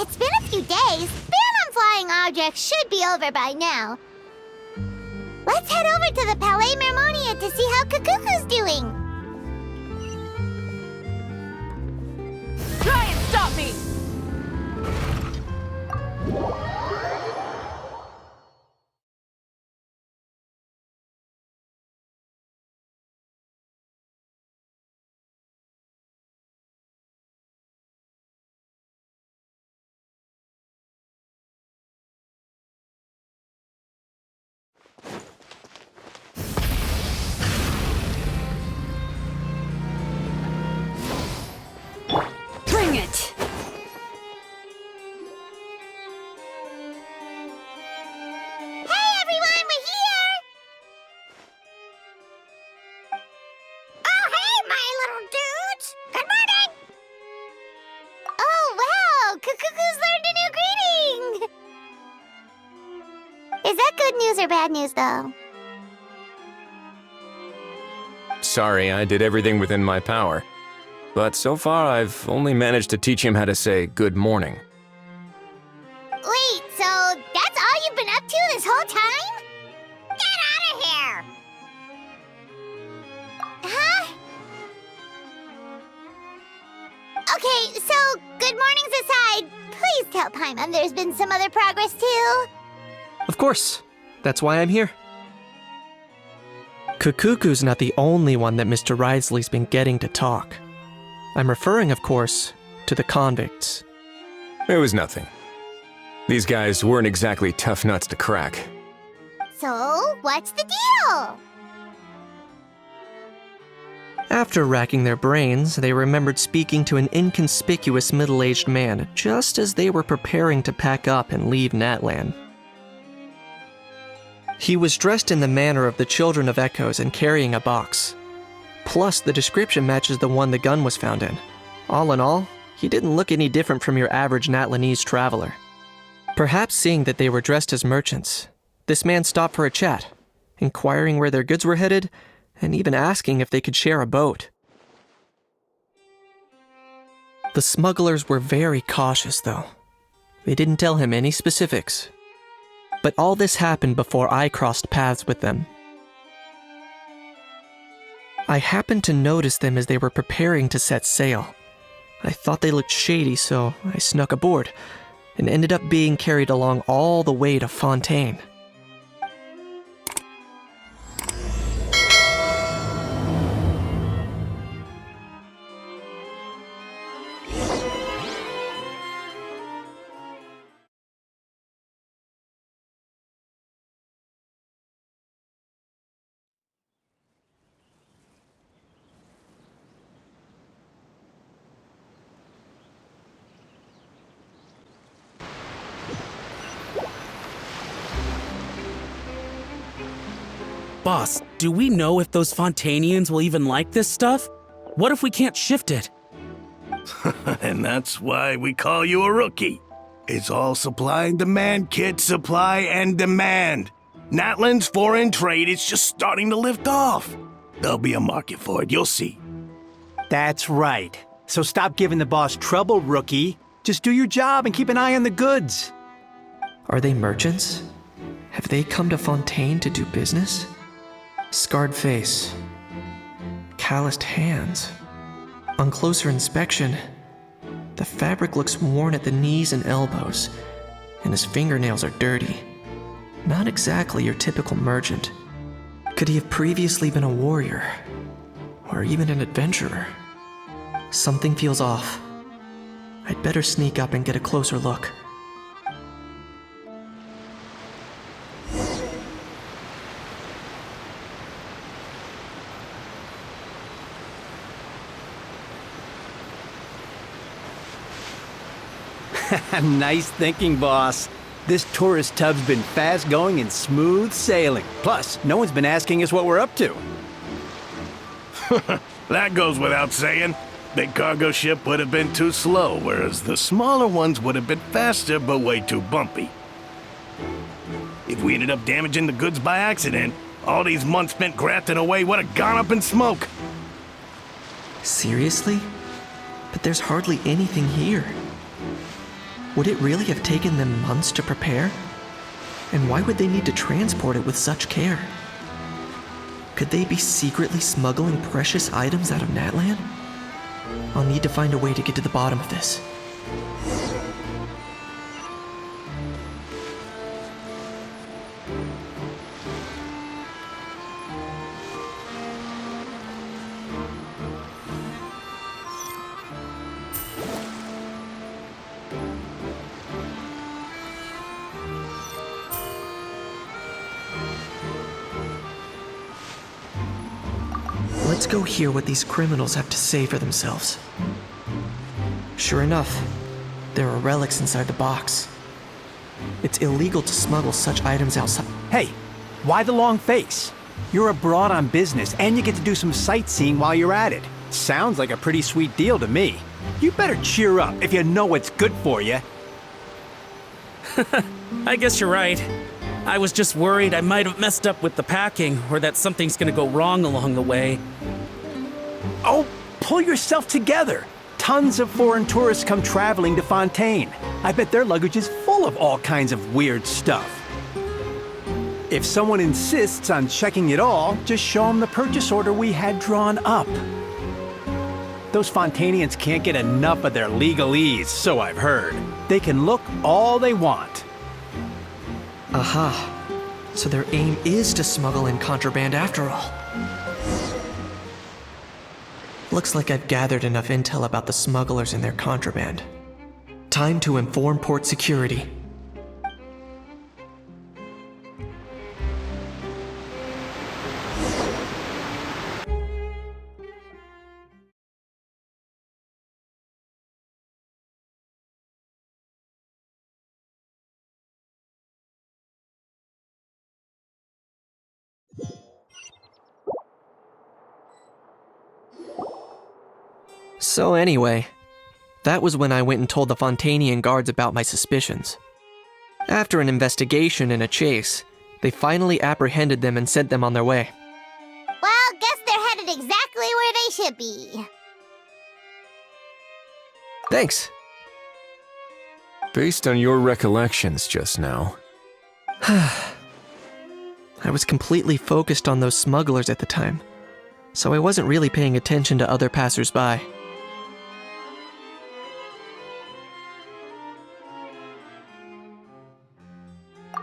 It's been a few days. Ban on flying objects should be over by now. Let's head over to the Palais Mermonia to see how Kukuku's doing. Try and stop me! Bring it! Hey everyone, we're here! Oh hey, my little dudes! Good morning! Oh wow, Kukuku's learned a new greeting! Is that good news or bad news though? Sorry, I did everything within my power. But so far, I've only managed to teach him how to say good morning. Wait, so that's all you've been up to this whole time? Get out of here! Huh? Okay, so good mornings aside, please tell Paimon there's been some other progress too. Of course. That's why I'm here. Kukuku's not the only one that Mr. Risley's been getting to talk. I'm referring, of course, to the convicts. It was nothing. These guys weren't exactly tough nuts to crack. So, what's the deal? After racking their brains, they remembered speaking to an inconspicuous middle-aged man just as they were preparing to pack up and leave Natlan. He was dressed in the manner of the Children of Echoes and carrying a box. Plus, the description matches the one the gun was found in. All in all, he didn't look any different from your average Natlanese traveler. Perhaps seeing that they were dressed as merchants, this man stopped for a chat, inquiring where their goods were headed, and even asking if they could share a boat. The smugglers were very cautious, though. They didn't tell him any specifics. But all this happened before I crossed paths with them. I happened to notice them as they were preparing to set sail. I thought they looked shady, so I snuck aboard, and ended up being carried along all the way to Fontaine. Boss, do we know if those Fontanians will even like this stuff? What if we can't shift it? And that's why we call you a rookie. It's all supply and demand, kid. Supply and demand. Natlan's foreign trade is just starting to lift off. There'll be a market for it, you'll see. That's right. So stop giving the boss trouble, rookie. Just do your job and keep an eye on the goods. Are they merchants? Have they come to Fontaine to do business? Scarred face. Calloused hands. On closer inspection, the fabric looks worn at the knees and elbows, and his fingernails are dirty. Not exactly your typical merchant. Could he have previously been a warrior? Or even an adventurer? Something feels off. I'd better sneak up and get a closer look. Nice thinking, boss. This tourist tub's been fast-going and smooth sailing. Plus, no one's been asking us what we're up to. That goes without saying. Big cargo ship would have been too slow, whereas the smaller ones would have been faster but way too bumpy. If we ended up damaging the goods by accident, all these months spent grafting away would have gone up in smoke. Seriously? But there's hardly anything here. Would it really have taken them months to prepare? And why would they need to transport it with such care? Could they be secretly smuggling precious items out of Natlan? I'll need to find a way to get to the bottom of this. Let's go hear what these criminals have to say for themselves. Sure enough, there are relics inside the box. It's illegal to smuggle such items outside. Hey, why the long face? You're abroad on business and you get to do some sightseeing while you're at it. Sounds like a pretty sweet deal to me. You better cheer up if you know what's good for you. I guess you're right. I was just worried I might have messed up with the packing or that something's gonna go wrong along the way. Oh, pull yourself together. Tons of foreign tourists come traveling to Fontaine. I bet their luggage is full of all kinds of weird stuff. If someone insists on checking it all, just show them the purchase order we had drawn up. Those Fontainians can't get enough of their legalese, so I've heard. They can look all they want. Aha. So their aim is to smuggle in contraband after all. Looks like I've gathered enough intel about the smugglers and their contraband. Time to inform port security. So anyway, that was when I went and told the Fontanian guards about my suspicions. After an investigation and a chase, they finally apprehended them and sent them on their way. Well, guess they're headed exactly where they should be. Thanks. Based on your recollections just now, I was completely focused on those smugglers at the time, so I wasn't really paying attention to other passers-by.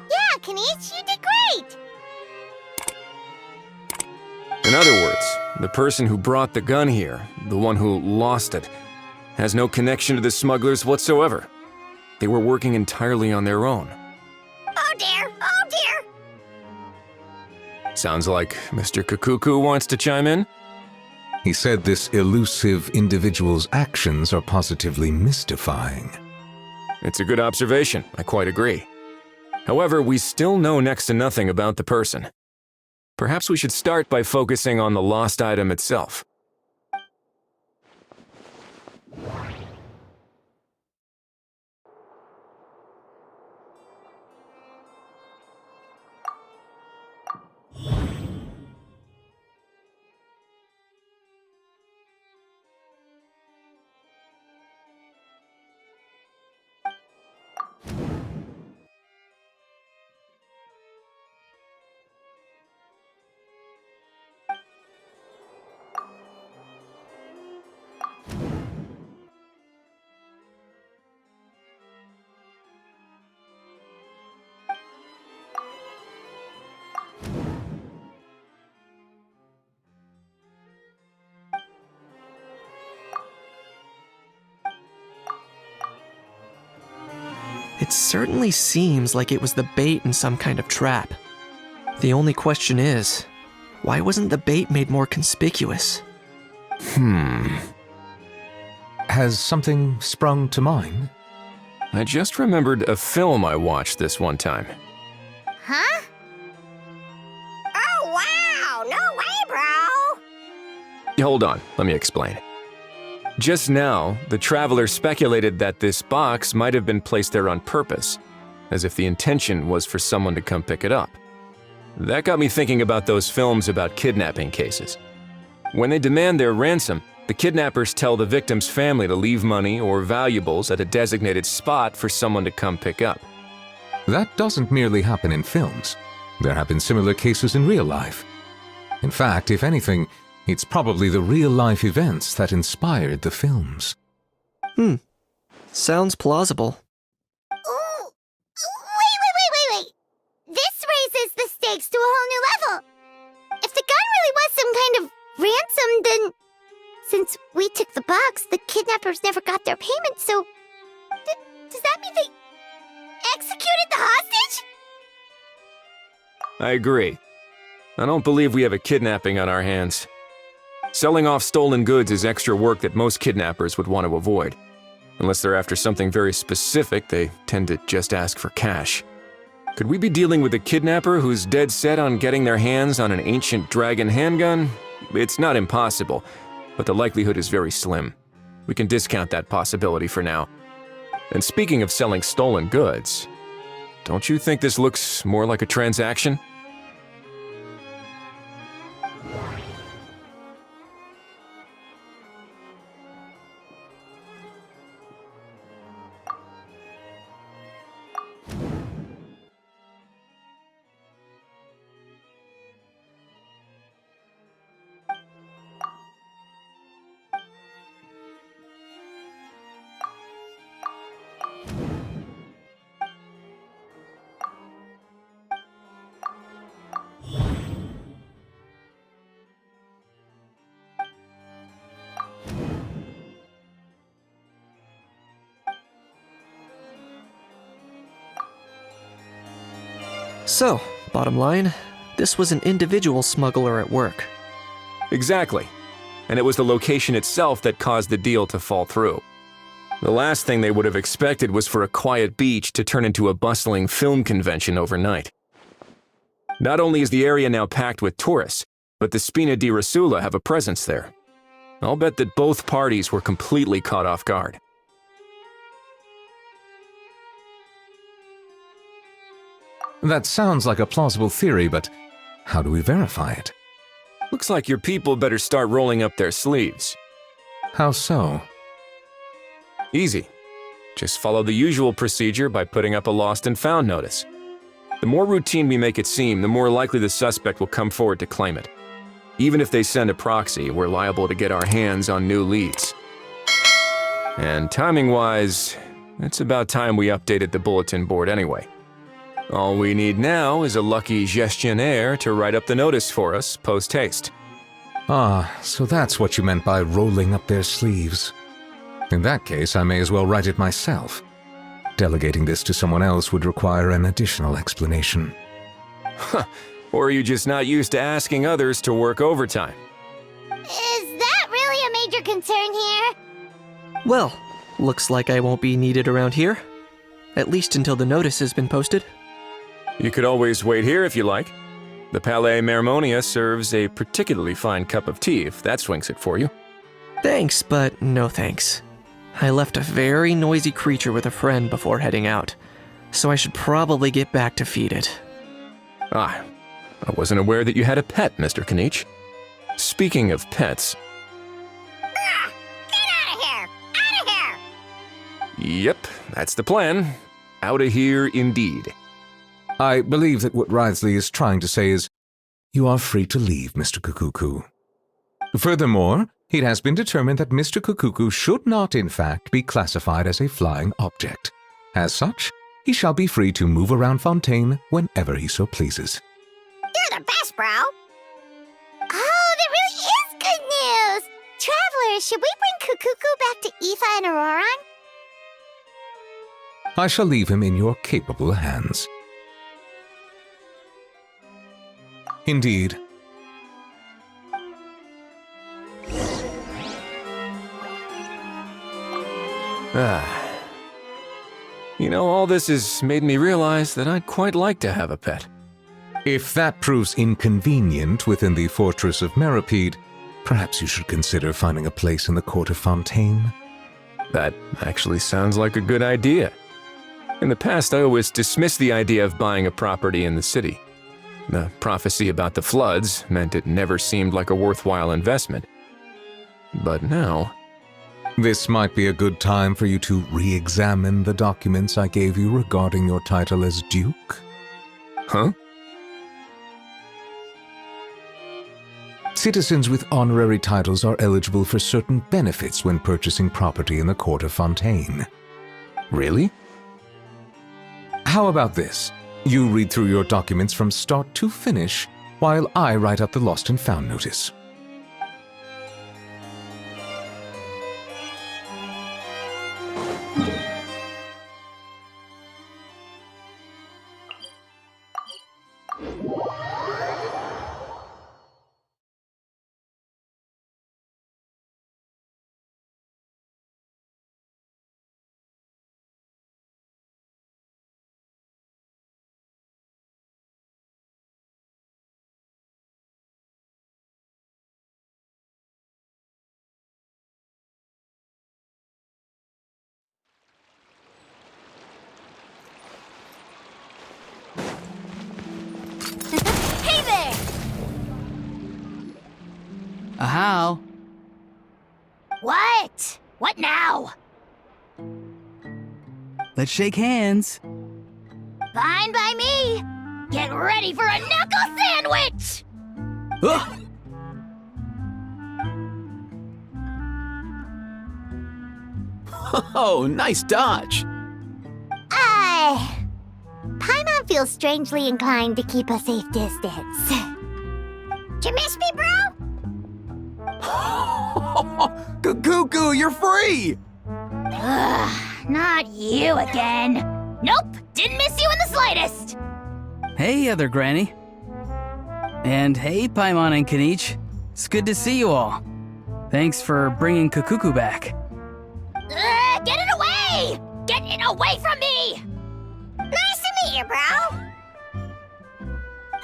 Yeah, Kanish, you did great! in other words, the person who brought the gun here, the one who lost it, has no connection to the smugglers whatsoever. They were working entirely on their own. Oh dear, oh dear! Sounds like Mr. Kakuku wants to chime in? He said this elusive individual's actions are positively mystifying. It's a good observation, I quite agree. However, we still know next to nothing about the person. Perhaps we should start by focusing on the lost item itself. It certainly seems like it was the bait in some kind of trap. The only question is, why wasn't the bait made more conspicuous? Has something sprung to mind? I just remembered a film I watched this one time. Huh? Oh, wow! No way, bro! Hold on, let me explain. Just now, the traveler speculated that this box might have been placed there on purpose, as if the intention was for someone to come pick it up. That got me thinking about those films about kidnapping cases. When they demand their ransom, the kidnappers tell the victim's family to leave money or valuables at a designated spot for someone to come pick up. That doesn't merely happen in films. There have been similar cases in real life. In fact, if anything, it's probably the real-life events that inspired the films. Sounds plausible. Ooh! Wait! This raises the stakes to a whole new level. If the gun really was some kind of ransom, then since we took the box, the kidnappers never got their payment, so does that mean they executed the hostage? I agree. I don't believe we have a kidnapping on our hands. Selling off stolen goods is extra work that most kidnappers would want to avoid. Unless they're after something very specific, they tend to just ask for cash. Could we be dealing with a kidnapper who's dead set on getting their hands on an ancient dragon handgun? It's not impossible, but the likelihood is very slim. We can discount that possibility for now. And speaking of selling stolen goods, don't you think this looks more like a transaction? So, bottom line, this was an individual smuggler at work. Exactly. And it was the location itself that caused the deal to fall through. The last thing they would have expected was for a quiet beach to turn into a bustling film convention overnight. Not only is the area now packed with tourists, but the Spina di Rosula have a presence there. I'll bet that both parties were completely caught off guard. That sounds like a plausible theory, but how do we verify it? Looks like your people better start rolling up their sleeves. How so? Easy. Just follow the usual procedure by putting up a lost and found notice. The more routine we make it seem, the more likely the suspect will come forward to claim it. Even if they send a proxy, we're liable to get our hands on new leads. And timing-wise, it's about time we updated the bulletin board anyway. All we need now is a lucky gestionnaire to write up the notice for us post-haste. Ah, so that's what you meant by rolling up their sleeves. In that case, I may as well write it myself. Delegating this to someone else would require an additional explanation. Or are you just not used to asking others to work overtime? Is that really a major concern here? Well, looks like I won't be needed around here. At least until the notice has been posted. You could always wait here if you like. The Palais Mermonia serves a particularly fine cup of tea, if that swings it for you. Thanks, but no thanks. I left a very noisy creature with a friend before heading out, so I should probably get back to feed it. Ah, I wasn't aware that you had a pet, Mr. Kanich. Speaking of pets... Get out of here! Out of here! Yep, that's the plan. Out of here indeed. I believe that what Wriothesley is trying to say is, you are free to leave, Mr. Kukuku. Furthermore, it has been determined that Mr. Kukuku should not, in fact, be classified as a flying object. As such, he shall be free to move around Fontaine whenever he so pleases. You're the best, bro! Oh, that really is good news! Travelers, should we bring Kukuku back to Aoife and Auroron? I shall leave him in your capable hands. Indeed. You know, all this has made me realize that I'd quite like to have a pet. If that proves inconvenient within the fortress of Meripede, perhaps you should consider finding a place in the court of Fontaine. That actually sounds like a good idea. In the past, I always dismissed the idea of buying a property in the city. The prophecy about the floods meant it never seemed like a worthwhile investment. But now... This might be a good time for you to re-examine the documents I gave you regarding your title as Duke. Huh? Citizens with honorary titles are eligible for certain benefits when purchasing property in the court of Fontaine. Really? How about this? You read through your documents from start to finish, while I write up the lost and found notice. Hey there! How? What? What now? Let's shake hands. Fine by me! Get ready for a knuckle sandwich! Ugh! Oh, nice dodge. Paimon feels strangely inclined to keep a safe distance. Did you miss me, bro? Cuckoo, you're free! Ugh, not you again. Nope, didn't miss you in the slightest. Hey, other granny. And hey, Paimon and Kanich. It's good to see you all. Thanks for bringing Kukuku back. Get it away! Get it away from me! Nice to meet you, bro.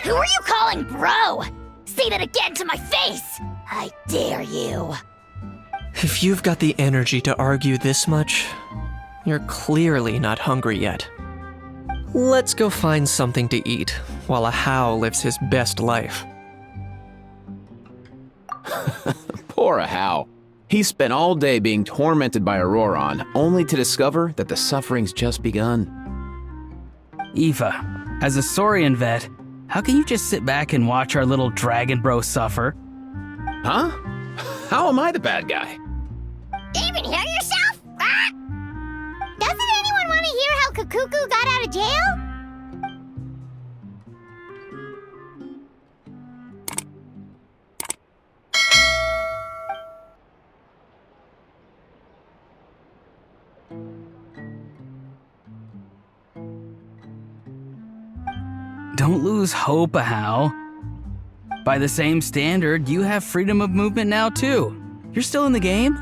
Who are you calling bro? Say that again to my face! I dare you. If you've got the energy to argue this much, you're clearly not hungry yet. Let's go find something to eat while a How lives his best life. Poor How. He spent all day being tormented by Auroron, only to discover that the suffering's just begun. Aoife, as a Saurian vet, how can you just sit back and watch our little dragon bro suffer? Huh? How am I the bad guy? Even hear yourself? Ah! Doesn't anyone want to hear how Kukuku got out of jail? Don't lose hope, How. By the same standard, you have freedom of movement now too. You're still in the game?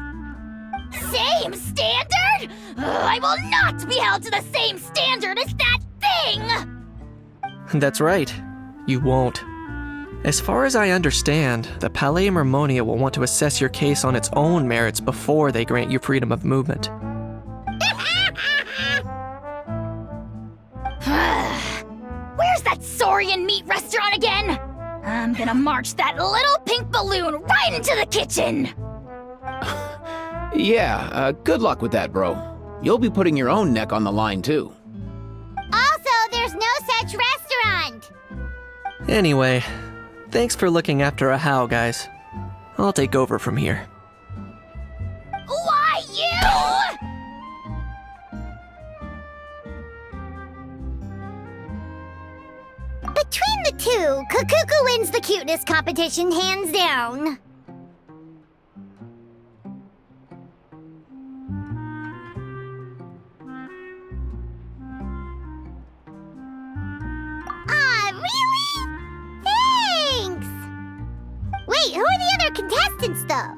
Same standard? I will not be held to the same standard as that thing! That's right. You won't. As far as I understand, the Palais Mermonia will want to assess your case on its own merits before they grant you freedom of movement. Where's that Saurian meat restaurant again? I'm gonna march that little pink balloon right into the kitchen! Yeah, good luck with that, bro. You'll be putting your own neck on the line, too. Also, there's no such restaurant! Anyway, thanks for looking after a How, guys. I'll take over from here. Why, you? Between the two, Kakuku wins the cuteness competition hands down. Really? Thanks! Wait, who are the other contestants, though?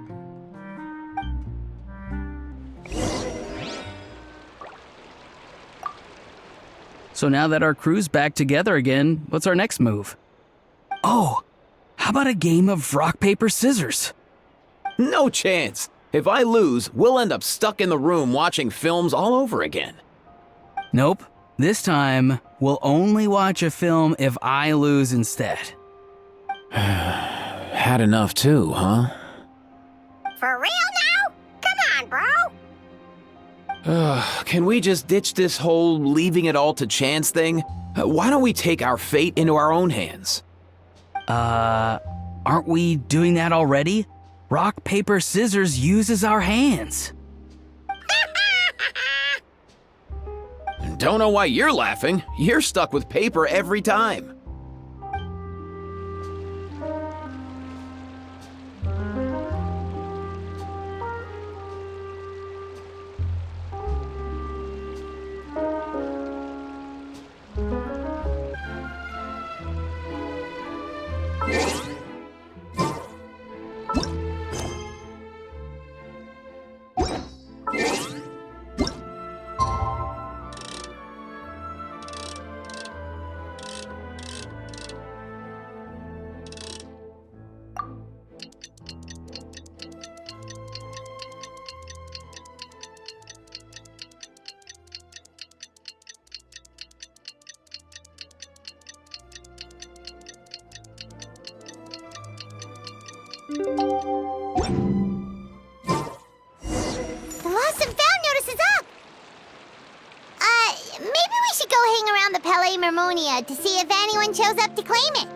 So now that our crew's back together again, what's our next move? Oh, how about a game of rock, paper, scissors? No chance. If I lose, we'll end up stuck in the room watching films all over again. Nope. This time, we'll only watch a film if I lose instead. Had enough too, huh? For real now? Come on, bro! Can we just ditch this whole leaving it all to chance thing? Why don't we take our fate into our own hands? Aren't we doing that already? Rock, paper, scissors uses our hands. Don't know why you're laughing. You're stuck with paper every time. The lost and found notice is up! Maybe we should go hang around the Palais Mermonia to see if anyone shows up to claim it.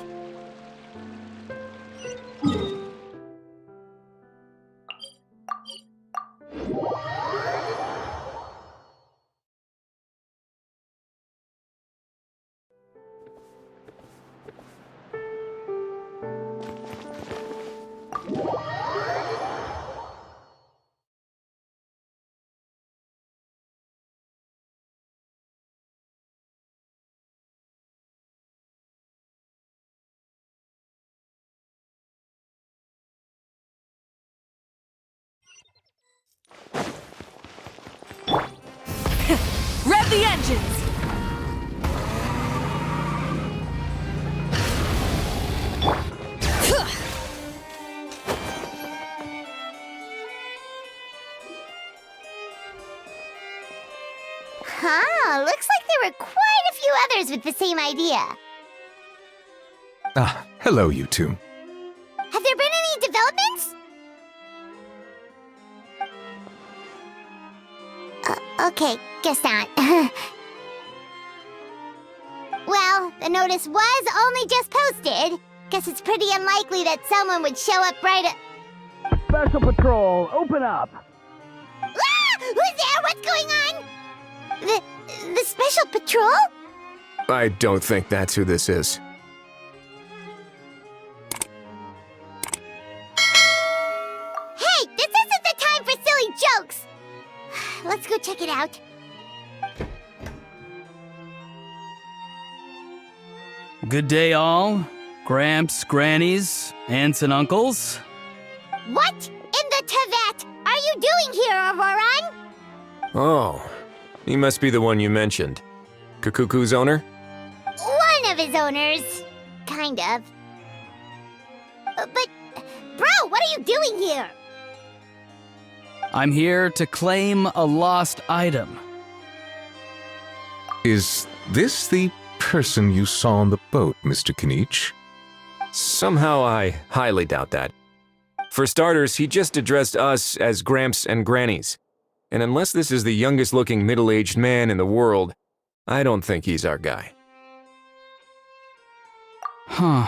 Rev the engines! Huh, looks like there were quite a few others with the same idea. Ah, hello, you two. Have there been any developments? Okay, guess not. Well, the notice was only just posted. Guess it's pretty unlikely that someone would show up right at... Special Patrol, open up! Ah! Who's there? What's going on? The Special Patrol? I don't think that's who this is. Hey, this isn't the time for silly jokes! Let's go check it out. Good day, all. Gramps, grannies, aunts, and uncles. What in the Tevat are you doing here, Auroron? Oh, he must be the one you mentioned. Kakuku's owner? One of his owners. Kind of. But, bro, what are you doing here? I'm here to claim a lost item. Is this the person you saw on the boat, Mr. Kinich? Somehow I highly doubt that. For starters, he just addressed us as Gramps and Grannies. And unless this is the youngest-looking middle-aged man in the world, I don't think he's our guy. Huh.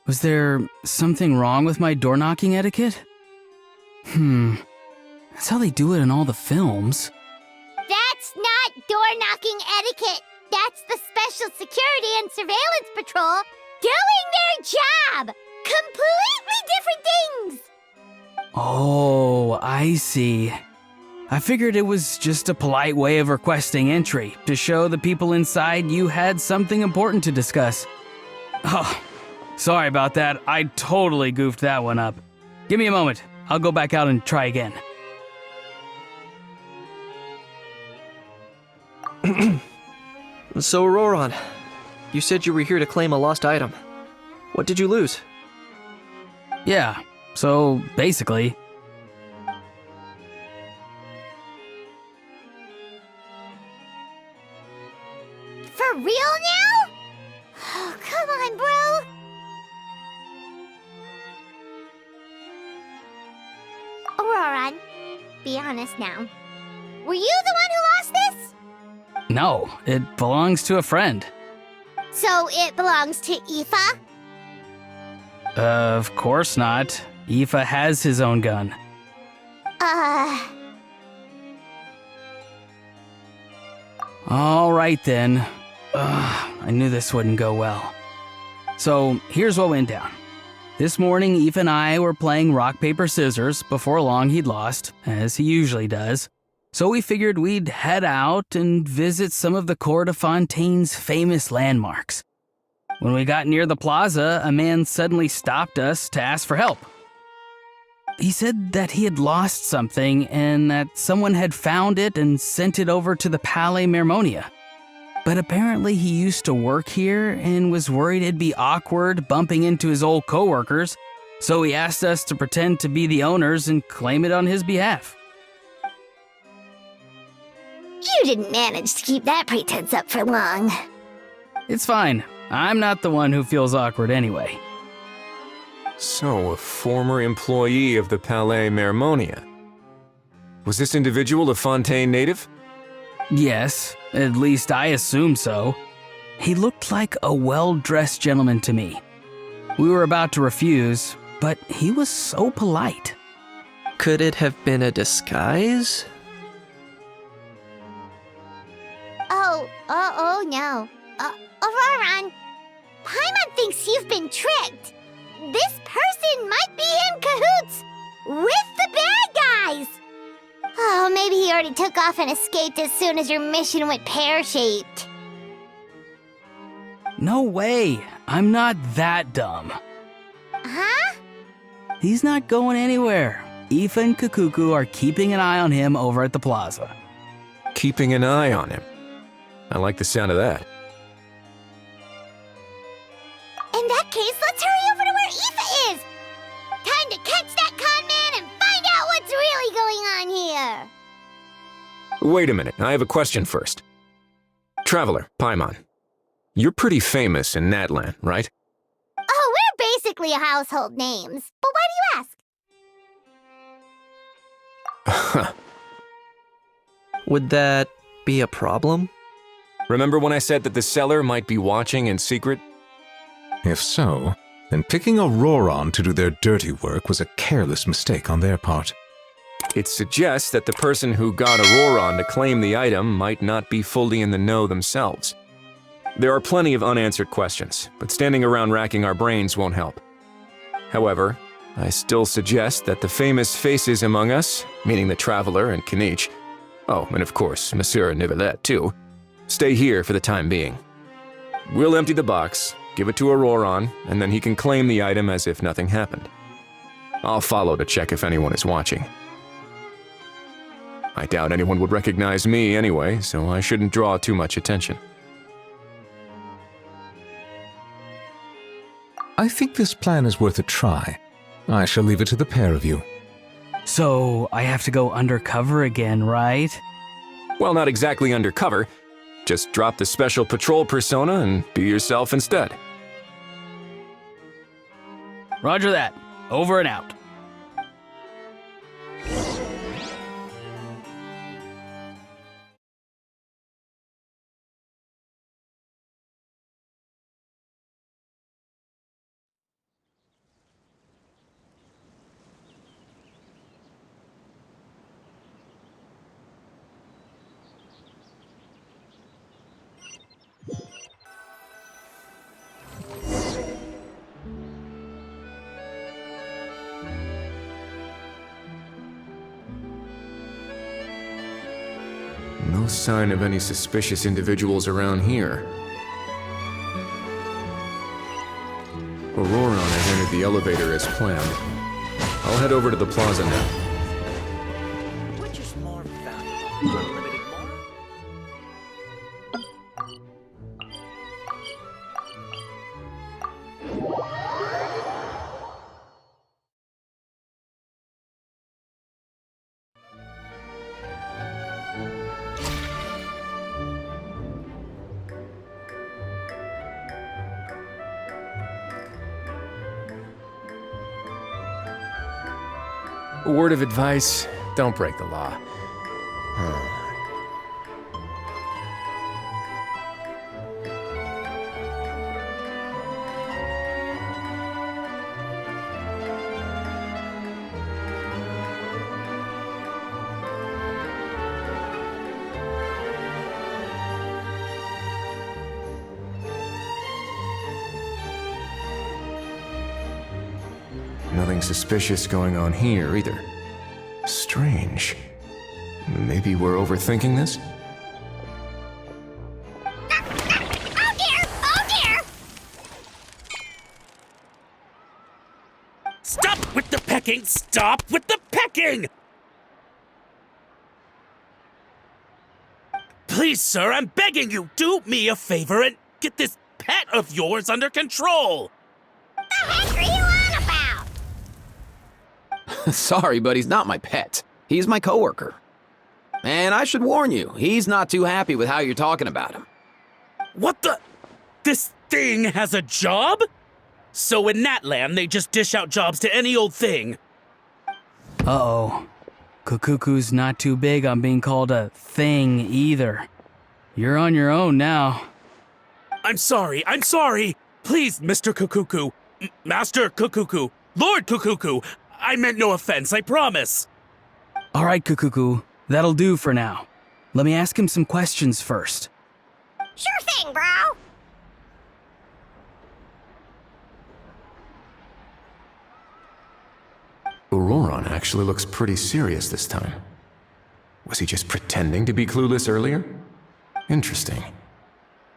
Was there something wrong with my door-knocking etiquette? That's how they do it in all the films. That's not door-knocking etiquette. That's the Special Security and Surveillance Patrol doing their job. Completely different things. Oh, I see. I figured it was just a polite way of requesting entry to show the people inside you had something important to discuss. Oh, sorry about that. I totally goofed that one up. Give me a moment. I'll go back out and try again. So, Auroron, you said you were here to claim a lost item. What did you lose? Yeah, so basically... For real now? Oh, come on, bro. Auroron, be honest now. Were you the one who lost this? No, it belongs to a friend. So it belongs to Aoife? Of course not. Aoife has his own gun. All right then. I knew this wouldn't go well. So here's what went down. This morning, Aoife and I were playing rock, paper, scissors. Before long, he'd lost, as he usually does. So we figured we'd head out and visit some of the Cour de Fontaine's famous landmarks. When we got near the plaza, a man suddenly stopped us to ask for help. He said that he had lost something and that someone had found it and sent it over to the Palais Mermonia. But apparently he used to work here and was worried it'd be awkward bumping into his old coworkers, so he asked us to pretend to be the owners and claim it on his behalf. You didn't manage to keep that pretense up for long. It's fine. I'm not the one who feels awkward anyway. So, a former employee of the Palais Mermonia. Was this individual a Fontaine native? Yes, at least I assume so. He looked like a well-dressed gentleman to me. We were about to refuse, but he was so polite. Could it have been a disguise? Oh no. Auroron, Paimon thinks you've been tricked. This person might be in cahoots with the bad guys. Oh, maybe he already took off and escaped as soon as your mission went pear-shaped. No way. I'm not that dumb. Huh? He's not going anywhere. Aoife and Kakuku are keeping an eye on him over at the plaza. Keeping an eye on him. I like the sound of that. In that case, let's hurry over to where Aoife is. Time to catch that con man and find out what's really going on here. Wait a minute, I have a question first. Traveler, Paimon, you're pretty famous in Natlan, right? Oh, we're basically household names. But why do you ask? Would that be a problem? Remember when I said that the seller might be watching in secret? If so, then picking Auroron to do their dirty work was a careless mistake on their part. It suggests that the person who got Auroron to claim the item might not be fully in the know themselves. There are plenty of unanswered questions, but standing around racking our brains won't help. However, I still suggest that the famous faces among us, meaning the Traveler and Kinich, oh, and of course, Monsieur Nivelet too, stay here for the time being. We'll empty the box, give it to Auroron, and then he can claim the item as if nothing happened. I'll follow to check if anyone is watching. I doubt anyone would recognize me anyway, so I shouldn't draw too much attention. I think this plan is worth a try. I shall leave it to the pair of you. So, I have to go undercover again, right? Well, not exactly undercover. Just drop the special patrol persona and be yourself instead. Roger that. Over and out. No sign of any suspicious individuals around here. Auroron has entered the elevator as planned. I'll head over to the plaza now. Which is more valuable? Unlimited more? A word of advice, don't break the law. Nothing suspicious going on here, either. Strange. Maybe we're overthinking this? Oh dear! Oh dear! Stop with the pecking! Stop with the pecking! Please, sir, I'm begging you, do me a favor and get this pet of yours under control! The heck are you on about? Sorry, but he's not my pet. He's my coworker. And I should warn you, he's not too happy with how you're talking about him. What the? This thing has a job? So in Natland, they just dish out jobs to any old thing. Uh-oh. Kukuku's not too big on being called a thing either. You're on your own now. I'm sorry. Please, Mr. Kukuku. Master Kukuku. Lord Kukuku. I meant no offense, I promise. All right, Kukuku. That'll do for now. Let me ask him some questions first. Sure thing, bro. Auroron actually looks pretty serious this time. Was he just pretending to be clueless earlier? Interesting.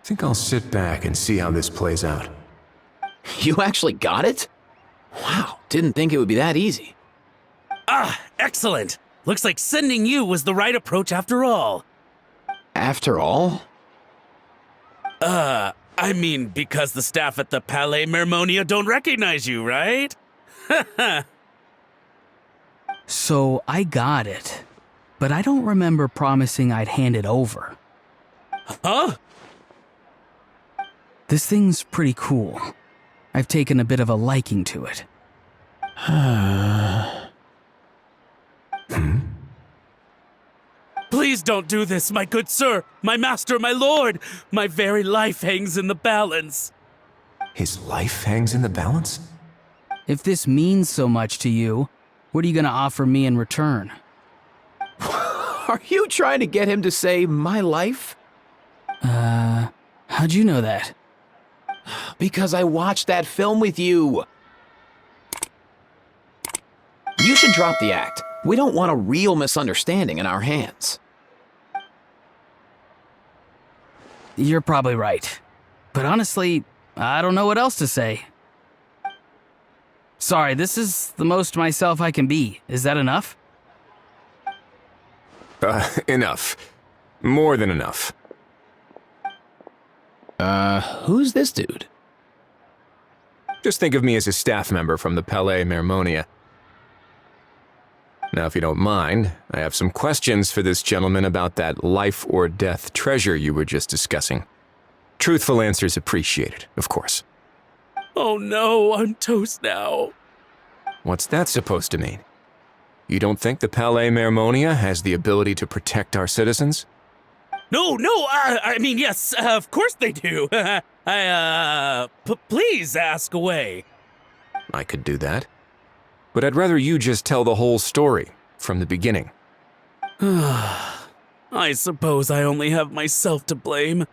Think I'll sit back and see how this plays out. You actually got it? Wow, didn't think it would be that easy. Ah, excellent. Looks like sending you was the right approach after all. After all? I mean, because the staff at the Palais Mermonia don't recognize you, right? So I got it, but I don't remember promising I'd hand it over. Huh? This thing's pretty cool. I've taken a bit of a liking to it. Please don't do this, my good sir, my master, my lord. My very life hangs in the balance. His life hangs in the balance? If this means so much to you, what are you gonna offer me in return? Are you trying to get him to say my life? How'd you know that? Because I watched that film with you. You should drop the act. We don't want a real misunderstanding in our hands. You're probably right. But honestly, I don't know what else to say. Sorry, this is the most myself I can be. Is that enough? Enough. More than enough. Who's this dude? Just think of me as a staff member from the Palais Mermonia. Now, if you don't mind, I have some questions for this gentleman about that life or death treasure you were just discussing. Truthful answers appreciated, of course. Oh no, I'm toast now. What's that supposed to mean? You don't think the Palais Mermonia has the ability to protect our citizens? No, I mean, yes, of course they do. Please ask away. I could do that. But I'd rather you just tell the whole story, from the beginning. I suppose I only have myself to blame.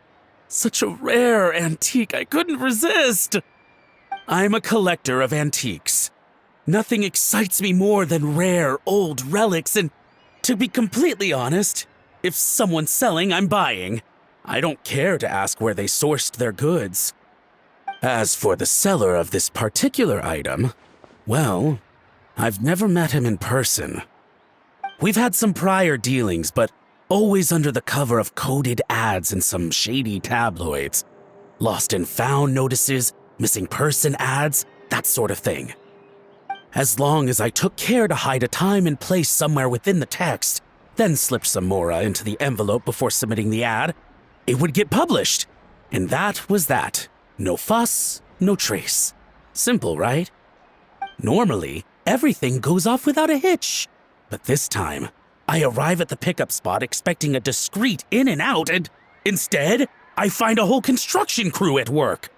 Such a rare antique, I couldn't resist. I'm a collector of antiques. Nothing excites me more than rare, old relics, and to be completely honest, if someone's selling, I'm buying. I don't care to ask where they sourced their goods. As for the seller of this particular item, well, I've never met him in person. We've had some prior dealings, but always under the cover of coded ads in some shady tabloids. Lost and found notices, missing person ads, that sort of thing. As long as I took care to hide a time and place somewhere within the text, then slipped some mora into the envelope before submitting the ad, it would get published. And that was that. No fuss, no trace. Simple, right? Normally, everything goes off without a hitch. But this time, I arrive at the pickup spot expecting a discreet in and out, and instead, I find a whole construction crew at work.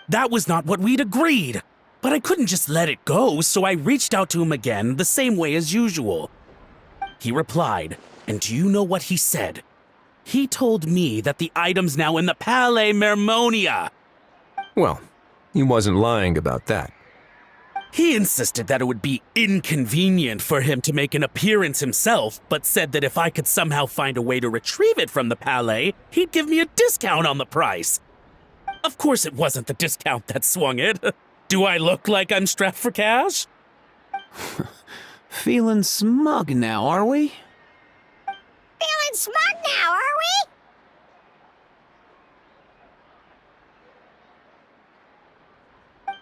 That was not what we'd agreed. But I couldn't just let it go, so I reached out to him again the same way as usual. He replied, and do you know what he said? He told me that the item's now in the Palais Mermonia. Well, he wasn't lying about that. He insisted that it would be inconvenient for him to make an appearance himself, but said that if I could somehow find a way to retrieve it from the Palais, he'd give me a discount on the price. Of course it wasn't the discount that swung it. Do I look like I'm strapped for cash? Feeling smug now, are we? Feeling smug now, are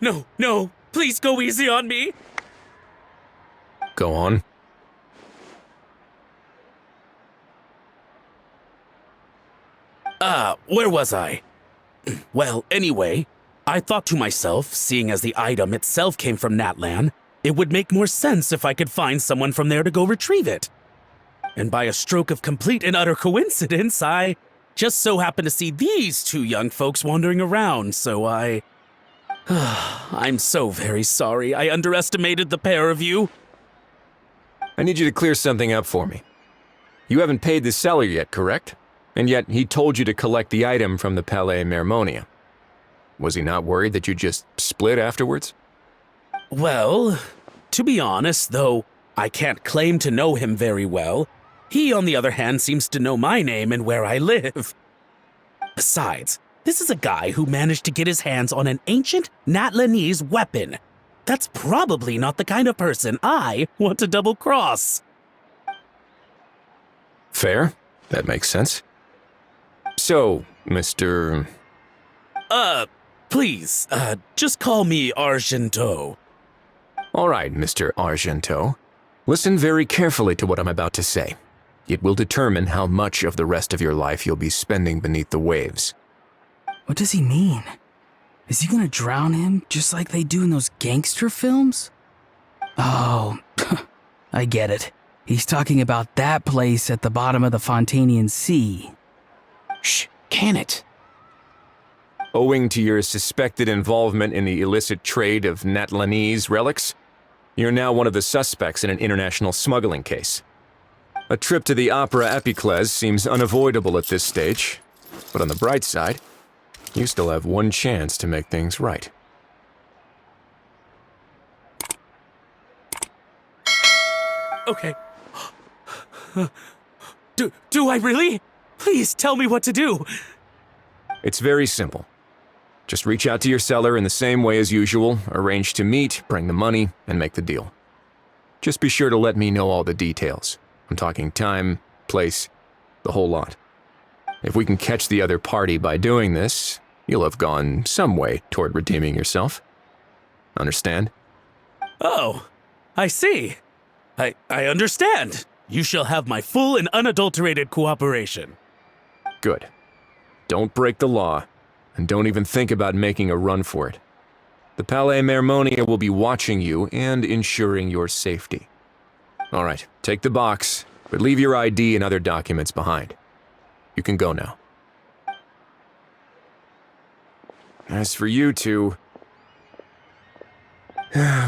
we? No, please go easy on me. Go on. Where was I? Well, anyway, I thought to myself, seeing as the item itself came from Natlan, it would make more sense if I could find someone from there to go retrieve it. And by a stroke of complete and utter coincidence, I just so happened to see these two young folks wandering around, so I'm so very sorry. I underestimated the pair of you. I need you to clear something up for me. You haven't paid the seller yet, correct? And yet he told you to collect the item from the Palais Mermonia. Was he not worried that you just split afterwards? Well, to be honest, though I can't claim to know him very well, he, on the other hand, seems to know my name and where I live. Besides, this is a guy who managed to get his hands on an ancient Natlanese weapon. That's probably not the kind of person I want to double-cross. Fair. That makes sense. So, Mr. Please, just call me Argento. All right, Mr. Argento. Listen very carefully to what I'm about to say. It will determine how much of the rest of your life you'll be spending beneath the waves. What does he mean? Is he gonna drown him just like they do in those gangster films? Oh, I get it. He's talking about that place at the bottom of the Fontanian Sea. Shh, can it? Owing to your suspected involvement in the illicit trade of Natlanese relics, you're now one of the suspects in an international smuggling case. A trip to the Opera Epiclese seems unavoidable at this stage, but on the bright side, you still have one chance to make things right. Okay. Do I really? Please tell me what to do. It's very simple. Just reach out to your seller in the same way as usual, arrange to meet, bring the money, and make the deal. Just be sure to let me know all the details. I'm talking time, place, the whole lot. If we can catch the other party by doing this, you'll have gone some way toward redeeming yourself. Understand? Oh, I see. I understand. You shall have my full and unadulterated cooperation. Good. Don't break the law, and don't even think about making a run for it. The Palais Mermonia will be watching you and ensuring your safety. All right, take the box, but leave your ID and other documents behind. You can go now. As for you two,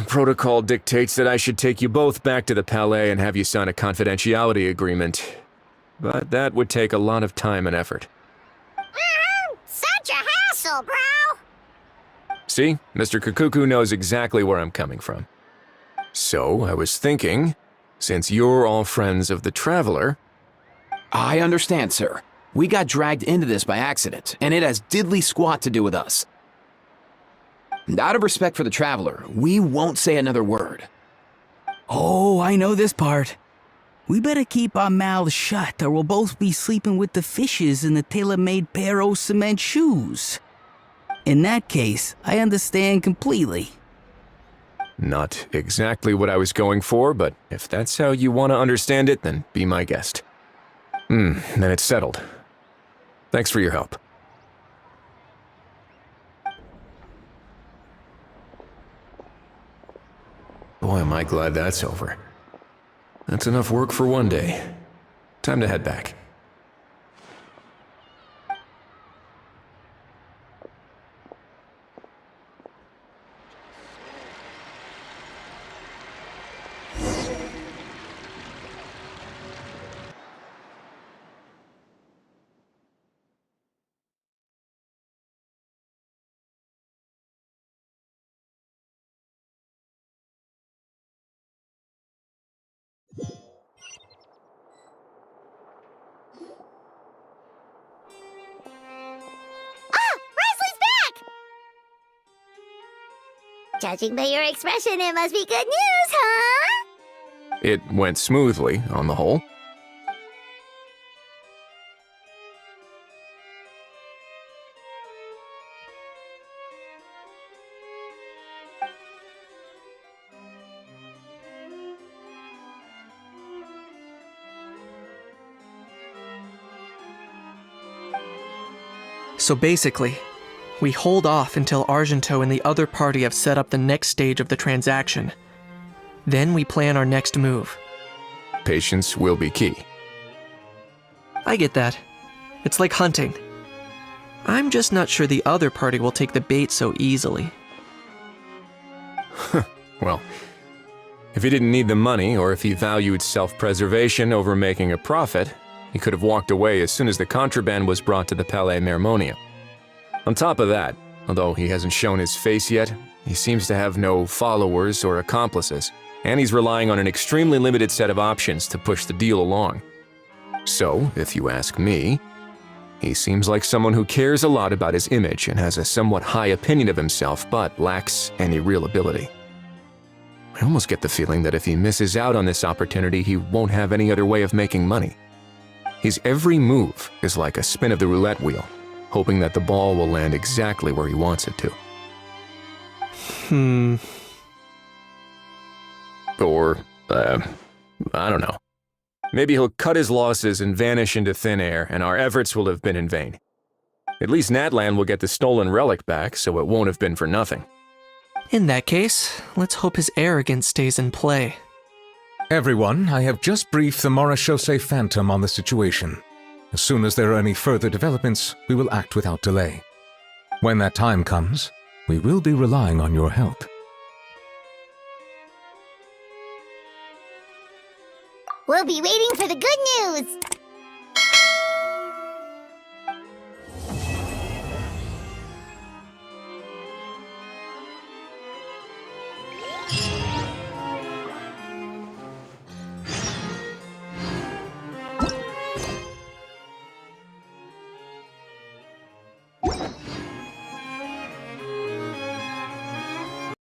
protocol dictates that I should take you both back to the Palais and have you sign a confidentiality agreement. But that would take a lot of time and effort. Such a hassle, bro! See, Mr. Kakuku knows exactly where I'm coming from. So, I was thinking, since you're all friends of the Traveler... I understand, sir. We got dragged into this by accident, and it has diddly squat to do with us. And out of respect for the Traveler, we won't say another word. Oh, I know this part. We better keep our mouths shut or we'll both be sleeping with the fishes in the tailor-made pair of cement shoes. In that case, I understand completely. Not exactly what I was going for, but if that's how you want to understand it, then be my guest. Then it's settled. Thanks for your help. Boy, am I glad that's over. That's enough work for one day. Time to head back. Judging by your expression, it must be good news, huh? It went smoothly, on the whole. So basically, we hold off until Argento and the other party have set up the next stage of the transaction. Then we plan our next move. Patience will be key. I get that. It's like hunting. I'm just not sure the other party will take the bait so easily. Well, if he didn't need the money, or if he valued self-preservation over making a profit, he could have walked away as soon as the contraband was brought to the Palais Mermonia. On top of that, although he hasn't shown his face yet, he seems to have no followers or accomplices, and he's relying on an extremely limited set of options to push the deal along. So, if you ask me, he seems like someone who cares a lot about his image and has a somewhat high opinion of himself, but lacks any real ability. I almost get the feeling that if he misses out on this opportunity, he won't have any other way of making money. His every move is like a spin of the roulette wheel, hoping that the ball will land exactly where he wants it to. Or, I don't know. Maybe he'll cut his losses and vanish into thin air, and our efforts will have been in vain. At least Natlan will get the stolen relic back, so it won't have been for nothing. In that case, let's hope his arrogance stays in play. Everyone, I have just briefed the Marechaussee Phantom on the situation. As soon as there are any further developments, we will act without delay. When that time comes, we will be relying on your help. We'll be waiting for the good news!